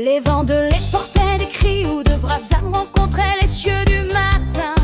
Les vents de lait portaient des cris où de braves âmes rencontraient les cieux du matin.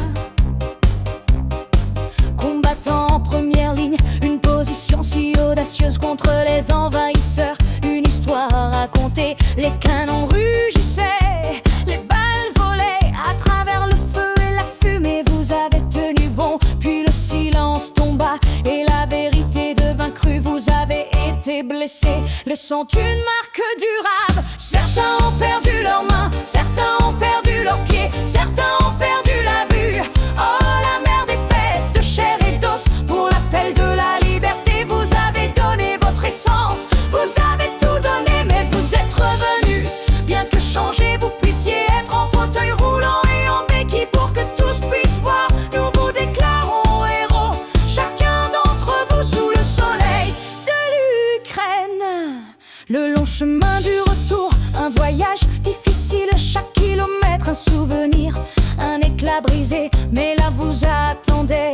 Combattant en première ligne, une position si audacieuse contre les envahisseurs. Une histoire à raconter, les canons rugissaient, les balles volaient à travers le feu et la fumée. Vous avez tenu bon, puis le silence tomba et la vérité devint crue. Vous avez été blessés, laissant une marque durable. Certains ont perdu leurs mains, certains ont perdu leurs pieds, certains ont perdu la vue. Oh, la mer des fêtes de chair et d'os, pour l'appel de la liberté. Vous avez donné votre essence, vous avez tout donné, mais vous êtes revenus. Bien que changés, vous puissiez être en fauteuil roulant et en béquille pour que tous puissent voir. Nous vous déclarons héros, chacun d'entre vous sous le soleil de l'Ukraine. Le long chemin du retour, un voyage difficile, chaque kilomètre un souvenir, un éclat brisé, mais là vous attendez,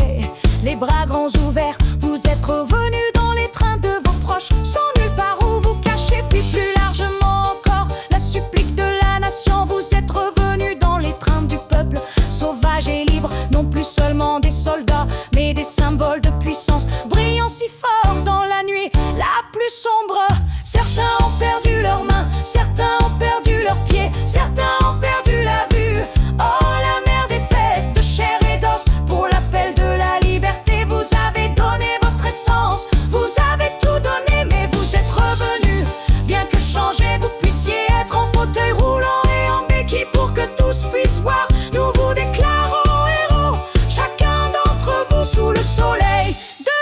les bras grands ouverts. Vous êtes revenus dans les trains de vos proches, sans nulle part où vous cacher, puis plus largement encore, la supplique de la nation. Vous êtes revenus dans les trains du peuple, sauvage et libre, non plus seulement des soldats, mais des symboles de puissance, brillant si fort dans la nuit la plus sombre. Certains ont perdu leurs mains, certains ont perdu leurs pieds, certains ont perdu la vue. Oh, la mer des fêtes de chair et d'os, pour l'appel de la liberté. Vous avez donné votre essence, vous avez tout donné, mais vous êtes revenus. Bien que changés, vous puissiez être en fauteuil roulant et en béquille pour que tous puissent voir. Nous vous déclarons héros, chacun d'entre vous sous le soleil de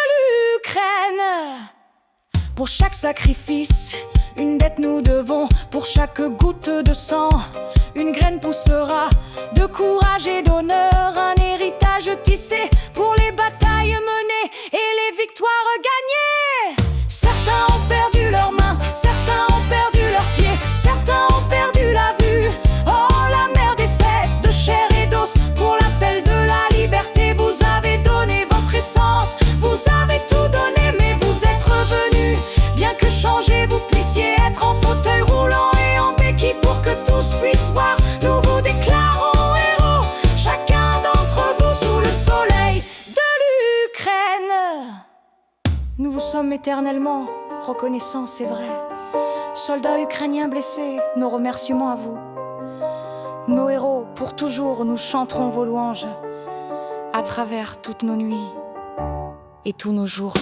l'Ukraine. Pour chaque sacrifice, une dette nous devons. Pour chaque goutte de sang, une graine poussera. De courage et d'honneur, un héritage tissé pour les batailles menées et les victoires gagnées. Certains ont perdu leurs mains, certains ont perdu leurs pieds, certains ont perdu la vue. Oh, la mer des fêtes de chair et d'os, pour l'appel de la liberté. Vous avez donné votre essence, vous avez tout donné, mais vous êtes revenus. Bien que changés, vous puissiez être en fauteuil roulant et en béquille pour que tous puissent voir. Nous vous déclarons héros, chacun d'entre vous sous le soleil de l'Ukraine. Nous vous sommes éternellement reconnaissants, c'est vrai. Soldats ukrainiens blessés, nos remerciements à vous. Nos héros, pour toujours, nous chanterons vos louanges à travers toutes nos nuits et tous nos jours.